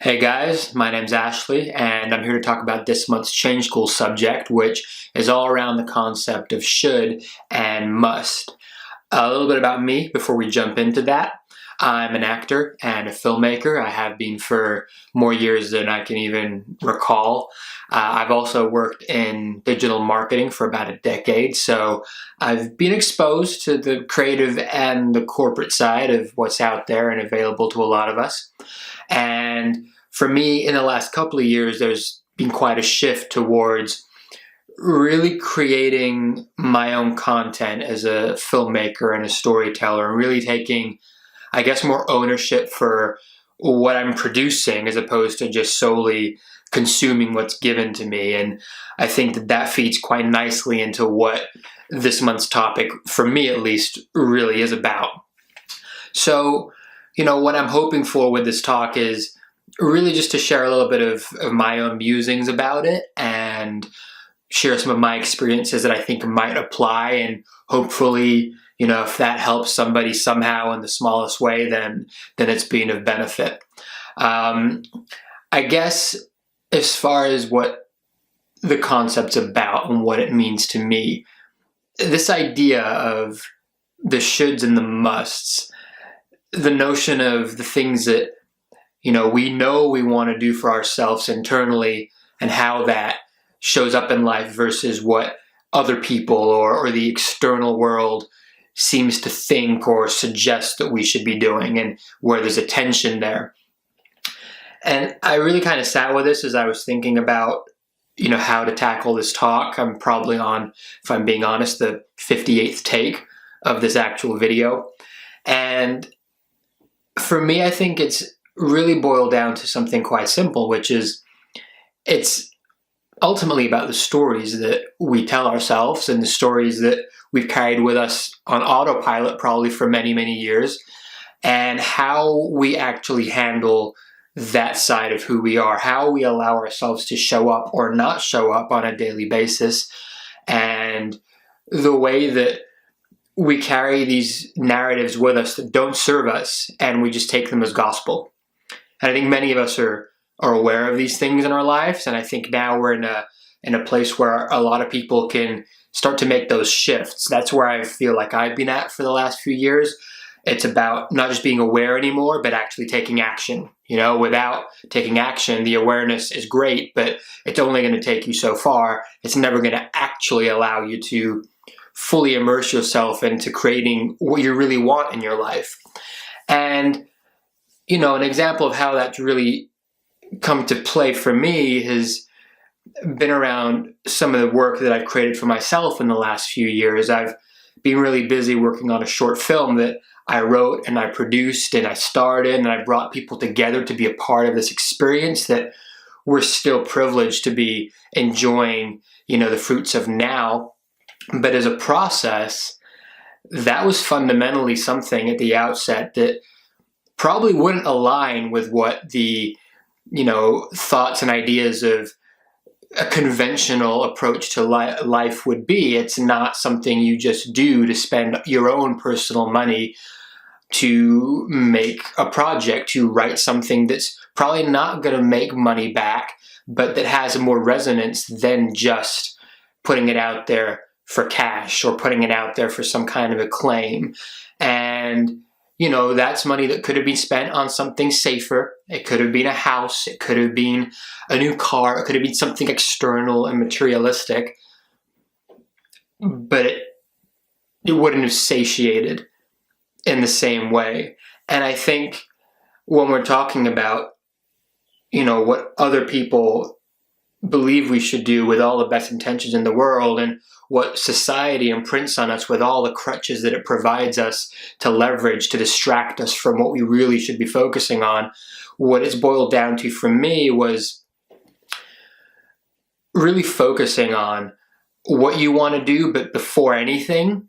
Hey guys, my name's Ashley, and I'm here to talk about this month's Change School subject, which is all around the concept of should and must. A little bit about me before we jump into that. I'm an actor and a filmmaker. I have been for more years than I can even recall. I've also worked in digital marketing for about a decade, so I've been exposed to the creative and the corporate side of what's out there and available to a lot of us. And for me, in the last couple of years, there's been quite a shift towards really creating my own content as a filmmaker and a storyteller, and really taking, I guess, more ownership for what I'm producing as opposed to just solely consuming what's given to me. And I think that feeds quite nicely into what this month's topic, for me at least, really is about. So, what I'm hoping for with this talk is really just to share a little bit of my own musings about it and share some of my experiences that I think might apply, and hopefully, if that helps somebody somehow in the smallest way, then it's been of benefit. I guess as far as what the concept's about and what it means to me, this idea of the shoulds and the musts, the notion of the things that, we know we want to do for ourselves internally and how that shows up in life versus what other people or the external world seems to think or suggest that we should be doing, and where there's a tension there. And I really kind of sat with this as I was thinking about, how to tackle this talk. I'm probably on, if I'm being honest, the 58th take of this actual video. And for me, I think it's really boiled down to something quite simple, which is it's ultimately about the stories that we tell ourselves and the stories that we've carried with us on autopilot probably for many, many years, and how we actually handle that side of who we are, how we allow ourselves to show up or not show up on a daily basis, and the way that we carry these narratives with us that don't serve us, and we just take them as gospel. And I think many of us are aware of these things in our lives, and I think now we're in a place where a lot of people can start to make those shifts. That's where I feel like I've been at for the last few years. It's about not just being aware anymore, but actually taking action. Without taking action, the awareness is great, but it's only going to take you so far. It's never going to actually allow you to fully immerse yourself into creating what you really want in your life. And, an example of how that's really come to play for me has been around some of the work that I've created for myself in the last few years. I've been really busy working on a short film that I wrote and I produced and I starred in, and I brought people together to be a part of this experience that we're still privileged to be enjoying, the fruits of now. But as a process, that was fundamentally something at the outset that probably wouldn't align with what the, thoughts and ideas of a conventional approach to life would be. It's not something you just do to spend your own personal money to make a project, to write something that's probably not going to make money back, but that has more resonance than just putting it out there for cash or putting it out there for some kind of acclaim. And, that's money that could have been spent on something safer. It could have been a house. It could have been a new car. It could have been something external and materialistic. But it wouldn't have satiated in the same way. And I think when we're talking about, what other people believe we should do with all the best intentions in the world, and what society imprints on us with all the crutches that it provides us to leverage to distract us from what we really should be focusing on, what it's boiled down to for me was really focusing on what you want to do, but before anything,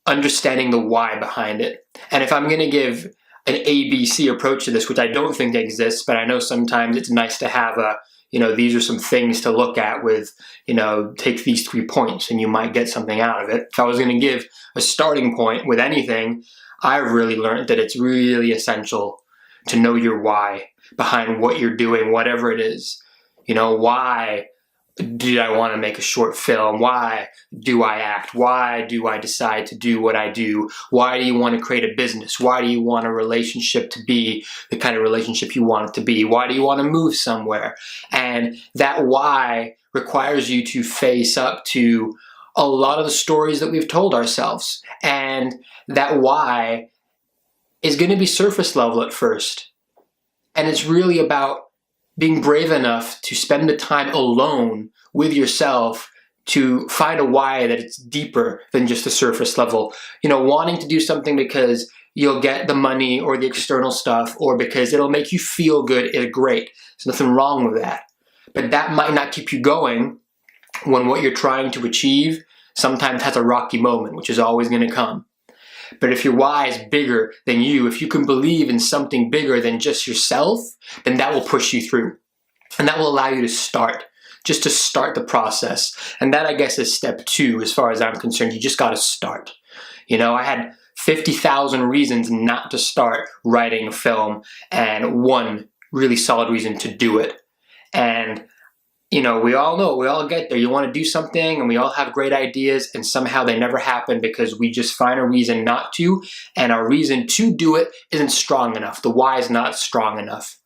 understanding the why behind it. And if I'm going to give an ABC approach to this, which I don't think exists, but I know sometimes it's nice to have these are some things to look at with, take these 3 points and you might get something out of it. If I was going to give a starting point with anything, I've really learned that it's really essential to know your why behind what you're doing, whatever it is. You know, why do I want to make a short film? Why do I act? Why do I decide to do what I do? Why do you want to create a business? Why do you want a relationship to be the kind of relationship you want it to be? Why do you want to move somewhere? And that why requires you to face up to a lot of the stories that we've told ourselves. And that why is going to be surface level at first. And it's really about being brave enough to spend the time alone with yourself to find a why that it's deeper than just the surface level. You know, wanting to do something because you'll get the money or the external stuff, or because it'll make you feel good is great. There's nothing wrong with that. But that might not keep you going when what you're trying to achieve sometimes has a rocky moment, which is always going to come. But if your why is bigger than you, if you can believe in something bigger than just yourself, then that will push you through. And that will allow you to start, just to start the process. And that, I guess, is step 2 as far as I'm concerned. You just got to start. You know, I had 50,000 reasons not to start writing a film and one really solid reason to do it. And you know, we all get there. You want to do something and we all have great ideas, and somehow they never happen because we just find a reason not to, and our reason to do it isn't strong enough. The why is not strong enough.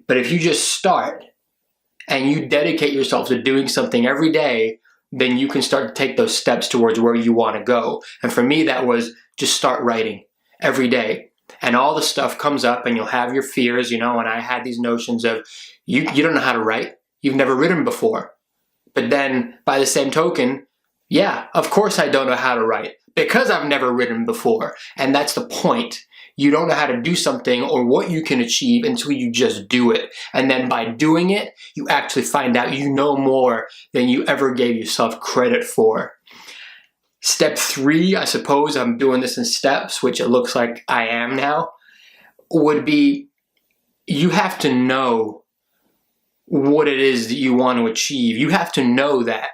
But if you just start and you dedicate yourself to doing something every day, then you can start to take those steps towards where you want to go. And for me, that was just start writing every day. And all the stuff comes up and you'll have your fears, you know, and I had these notions of, you don't know how to write. You've never written before. But then, by the same token, yeah, of course I don't know how to write, because I've never written before. And that's the point. You don't know how to do something or what you can achieve until you just do it. And then by doing it, you actually find out you know more than you ever gave yourself credit for. Step 3, I suppose I'm doing this in steps, which it looks like I am now, would be you have to know what it is that you want to achieve. You have to know that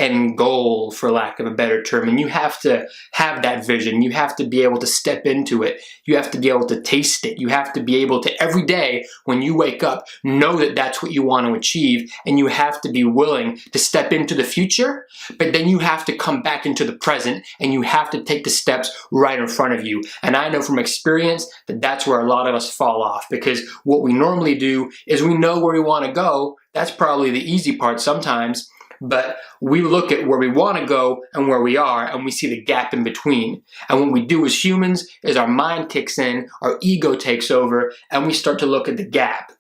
end goal, for lack of a better term, and you have to have that vision. You have to be able to step into it. You have to be able to taste it. You have to be able to, every day when you wake up, know that that's what you want to achieve, and you have to be willing to step into the future, but then you have to come back into the present, and you have to take the steps right in front of you. And I know from experience that that's where a lot of us fall off, because what we normally do is we know where we want to go. That's probably the easy part sometimes. But we look at where we want to go and where we are, and we see the gap in between. And what we do as humans is our mind kicks in, our ego takes over, and we start to look at the gap.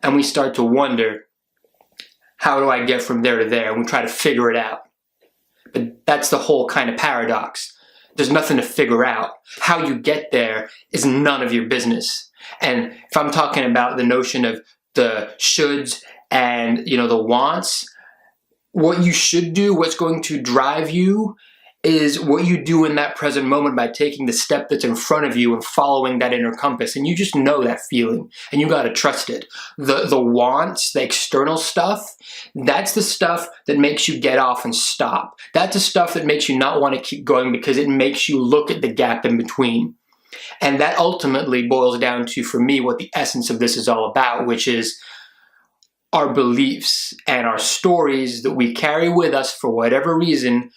And we start to wonder, how do I get from there to there? And we try to figure it out. But that's the whole kind of paradox. There's nothing to figure out. How you get there is none of your business. And if I'm talking about the notion of the shoulds and, you know, the wants, what you should do, what's going to drive you, is what you do in that present moment by taking the step that's in front of you and following that inner compass. And you just know that feeling, and you got to trust it. The wants, the external stuff, that's the stuff that makes you get off and stop. That's the stuff that makes you not want to keep going, because it makes you look at the gap in between. And that ultimately boils down to, for me, what the essence of this is all about, which is our beliefs and our stories that we carry with us for whatever reason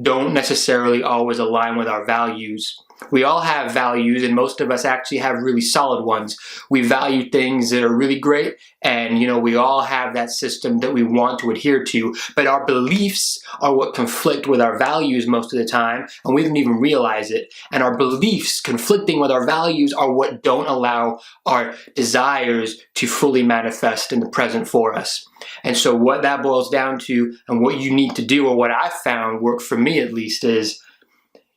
don't necessarily always align with our values. We all have values, and most of us actually have really solid ones. We value things that are really great, and you know, we all have that system that we want to adhere to, but our beliefs are what conflict with our values most of the time, and we don't even realize it. And our beliefs conflicting with our values are what don't allow our desires to fully manifest in the present for us. And so what that boils down to, and what you need to do, or what I found worked for me at least, is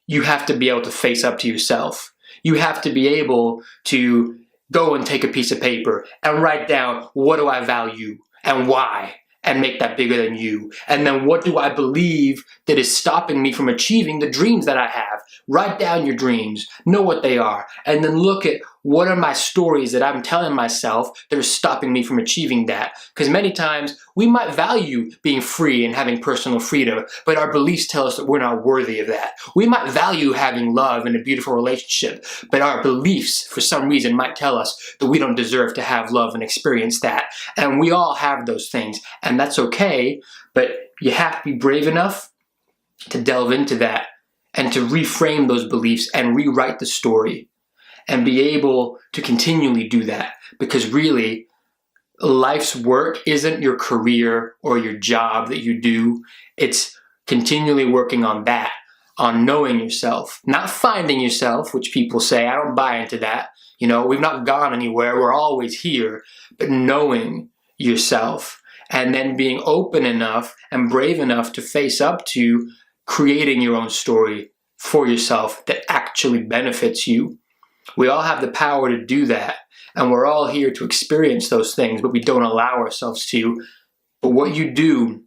you have to be able to face up to yourself. You have to be able to go and take a piece of paper and write down, what do I value and why, and make that bigger than you. And then what do I believe that is stopping me from achieving the dreams that I have? Write down your dreams, know what they are, and then look at what are my stories that I'm telling myself that are stopping me from achieving that. Because many times We might value being free and having personal freedom, but our beliefs tell us that we're not worthy of that. We might value having love and a beautiful relationship, but our beliefs, for some reason, might tell us that we don't deserve to have love and experience that. And we all have those things, and that's okay, but you have to be brave enough to delve into that and to reframe those beliefs and rewrite the story and be able to continually do that, because really, life's work isn't your career or your job that you do. It's continually working on that, on knowing yourself, not finding yourself, which people say. I don't buy into that. You know, we've not gone anywhere. We're always here, but knowing yourself and then being open enough and brave enough to face up to creating your own story for yourself that actually benefits you. We all have the power to do that, and we're all here to experience those things, but we don't allow ourselves to. But what you do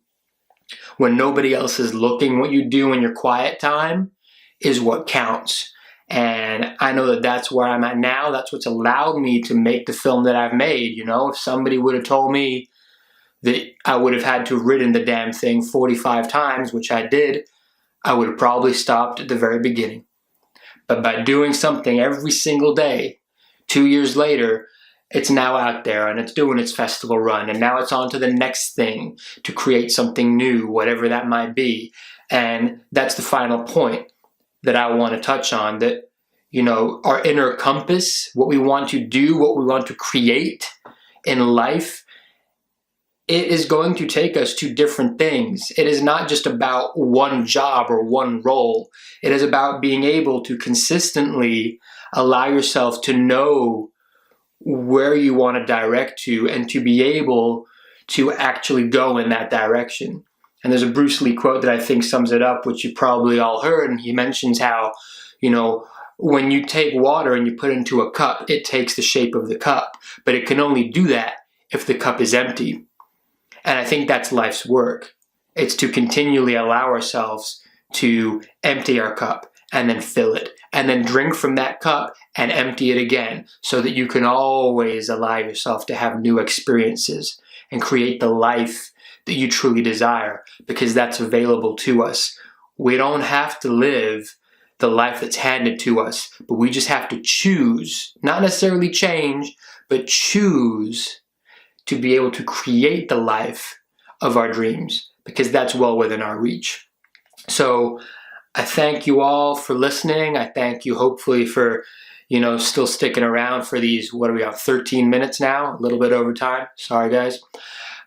when nobody else is looking, what you do in your quiet time, is what counts. And I know that that's where I'm at now. That's what's allowed me to make the film that I've made. You know, if somebody would have told me that I would have had to have written the damn thing 45 times, which I did, I would have probably stopped at the very beginning. But by doing something every single day, 2 years later, it's now out there and it's doing its festival run, and now it's on to the next thing to create something new, whatever that might be. And that's the final point that I want to touch on, that, you know, our inner compass, what we want to do, what we want to create in life, it is going to take us to different things. It is not just about one job or one role. It is about being able to consistently allow yourself to know where you want to direct to and to be able to actually go in that direction. And there's a Bruce Lee quote that I think sums it up, which you probably all heard, and he mentions how, you know, when you take water and you put it into a cup, it takes the shape of the cup, but it can only do that if the cup is empty. And I think that's life's work. It's to continually allow ourselves to empty our cup and then fill it, and then drink from that cup and empty it again, so that you can always allow yourself to have new experiences and create the life that you truly desire, because that's available to us. We don't have to live the life that's handed to us, but we just have to choose, not necessarily change, but choose to be able to create the life of our dreams, because that's well within our reach. So I thank you all for listening. I thank you hopefully for, you know, still sticking around for these, what are we on, 13 minutes now? A little bit over time. Sorry, guys.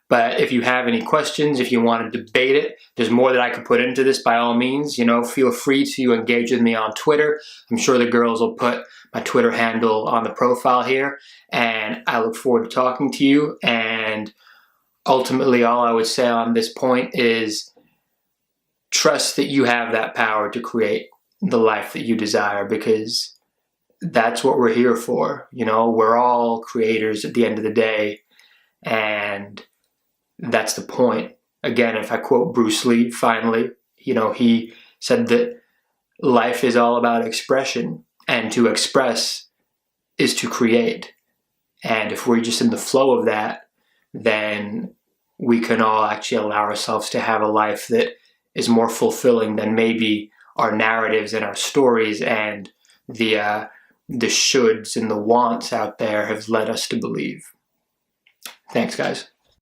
But if you have any questions, if you want to debate it, there's more that I could put into this, by all means, you know, feel free to engage with me on Twitter. I'm sure the girls will put my Twitter handle on the profile here, and I look forward to talking to you. And ultimately, all I would say on this point is trust that you have that power to create the life that you desire, because that's what we're here for. You know, we're all creators at the end of the day, and that's the point. Again, if I quote Bruce Lee, finally, you know, he said that life is all about expression, and to express is to create. And if we're just in the flow of that, then we can all actually allow ourselves to have a life that is more fulfilling than maybe our narratives and our stories and the shoulds and the wants out there have led us to believe. Thanks, guys.